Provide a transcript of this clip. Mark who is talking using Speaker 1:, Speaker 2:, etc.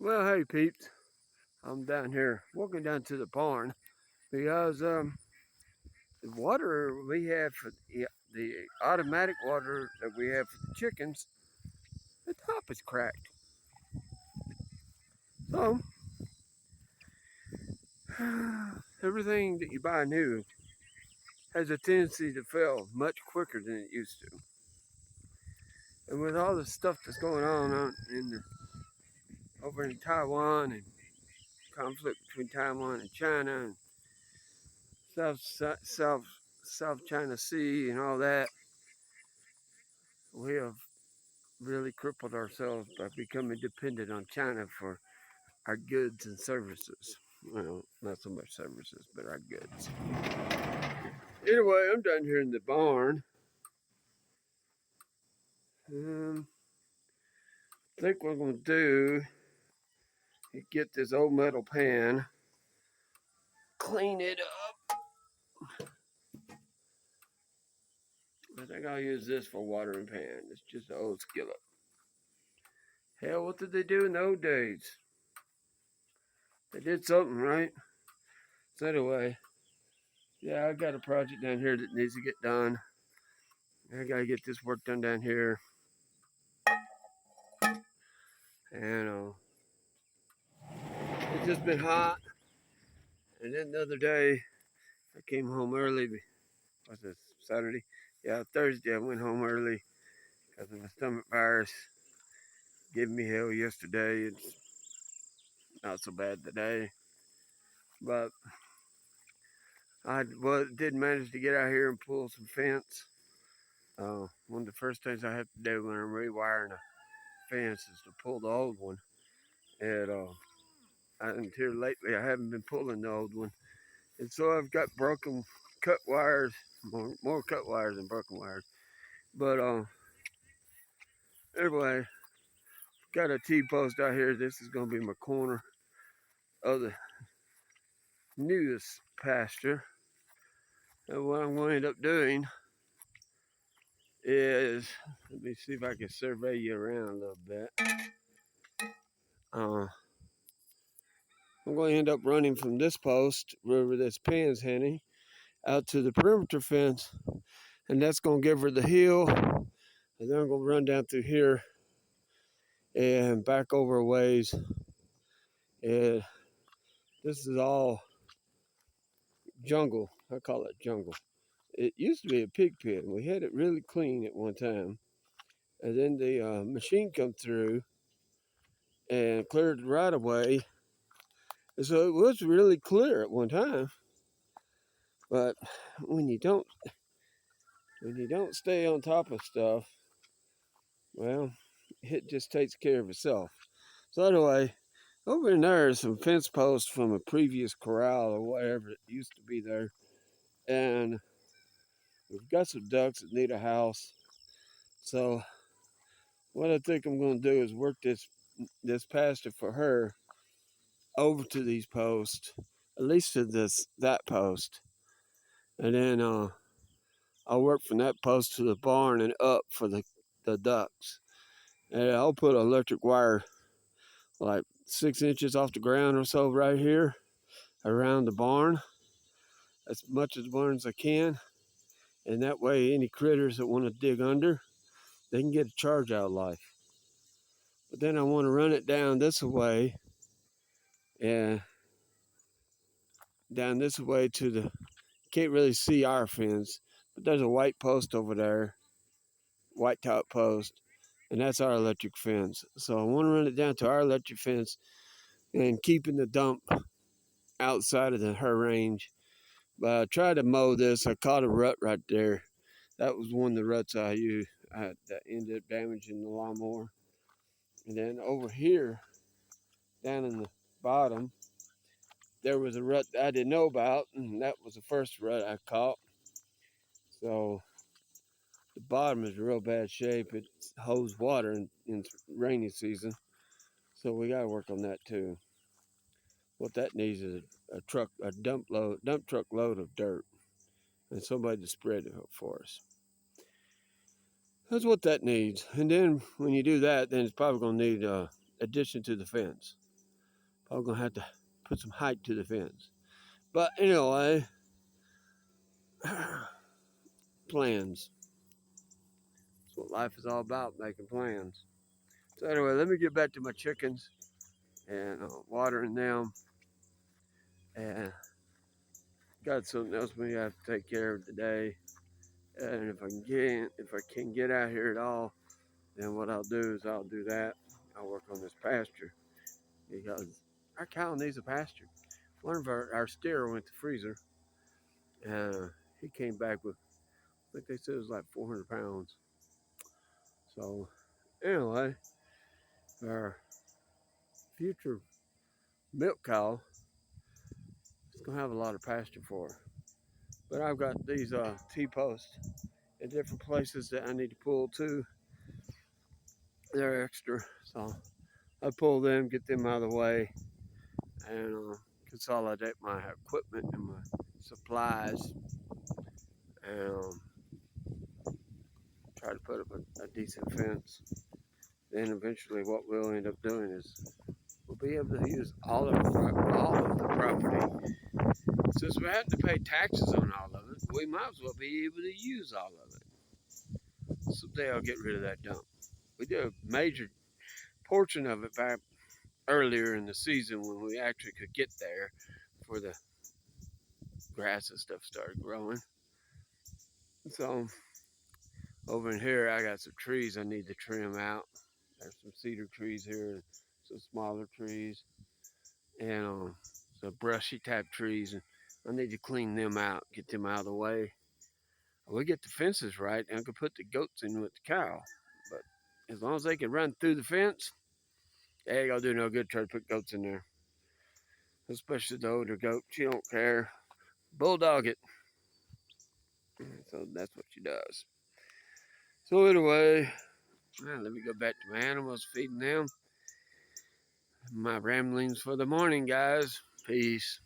Speaker 1: Well, hey peeps, I'm down here walking down to the barn because the water we have for the automatic water that we have for the chickens, the top is cracked. So everything that you buy new has a tendency to fail much quicker than it used to. And with all the stuff that's going on over in Taiwan and conflict between Taiwan and China and South South South China Sea and all that, we have really crippled ourselves by becoming dependent on China for our goods and services. Well, not so much services, but our goods. Anyway, I'm down here in the barn. I think what I'm going to do is get this old metal pan, clean it up. I think I'll use this for watering pan. It's just an old skillet. Hell, what did they do in the old days? They did something, right? So anyway, yeah, I got a project down here that needs to get done. I gotta get this work done down here. And it's just been hot. And then the other day, I came home early. What's this, Saturday? Yeah, Thursday, I went home early because of a stomach virus. Gave me hell yesterday. It's not so bad today. But did manage to get out here and pull some fence. One of the first things I have to do when I'm rewiring a fence is to pull the old one. And until lately, I haven't been pulling the old one. And so I've got broken cut wires, more cut wires than broken wires. But anyway, got a T-post out here. This is going to be my corner of the newest pasture. And what I'm going to end up doing is, let me see if I can survey you around a little bit. I'm going to end up running from this post, wherever this pan's heading, out to the perimeter fence. And that's going to give her the hill. And then I'm going to run down through here and back over a ways. And this is all jungle. I call it jungle. It used to be a pig pen. We had it really clean at one time. And then the machine come through and cleared the right of way. And so it was really clear at one time. But when you don't stay on top of stuff, well, it just takes care of itself. So anyway, over in there is some fence posts from a previous corral or whatever it used to be there. And we've got some ducks that need a house. So what I think I'm going to do is work this pasture for her over to these posts, at least to that post, and then I'll work from that post to the barn and up for the ducks. And I'll put electric wire like 6 inches off the ground or so right here around the barn, as much as the barn as I can, and that way any critters that want to dig under, they can get a charge out of life. But then I want to run it down this way and down this way to the, can't really see our fence, but there's a white post over there, white top post, and that's our electric fence. So I want to run it down to our electric fence and keeping the dump outside of her range. But I tried to mow this. I caught a rut right there. That was one of the ruts I used that ended up damaging the lawnmower. And then over here, down in the bottom, there was a rut I didn't know about, and that was the first rut I caught. So the bottom is in real bad shape. It holds water in rainy season, so we got to work on that too. What that needs is a dump truck load of dirt, and somebody to spread it for us. That's what that needs. And then when you do that, then it's probably going to need addition to the fence. I'm gonna have to put some height to the fence. But anyway, plans. That's what life is all about, making plans. So anyway, let me get back to my chickens and watering them. And got something else we have to take care of today. And if I can get out here at all, then what I'll do is I'll do that. I'll work on this pasture because our cow needs a pasture. One of our steer went to freezer, and he came back with, I think they said it was like 400 pounds. So anyway, our future milk cow is gonna have a lot of pasture for her. But I've got these T-posts in different places that I need to pull too. They're extra, so I pull them, get them out of the way, and consolidate my equipment and my supplies, and try to put up a decent fence. Then eventually, what we'll end up doing is we'll be able to use all of the property. Since we have to pay taxes on all of it, we might as well be able to use all of it. Someday I'll get rid of that dump. We did a major portion of it back earlier in the season when we actually could get there before the grass and stuff started growing. So over in here, I got some trees I need to trim out. There's some cedar trees here, some smaller trees, and some brushy type trees. And I need to clean them out, get them out of the way. We get the fences right, and I can put the goats in with the cow. But as long as they can run through the fence, they ain't gonna do no good trying to put goats in there. Especially the older goat. She don't care. Bulldog it. So that's what she does. So anyway, let me go back to my animals, feeding them. My ramblings for the morning, guys. Peace.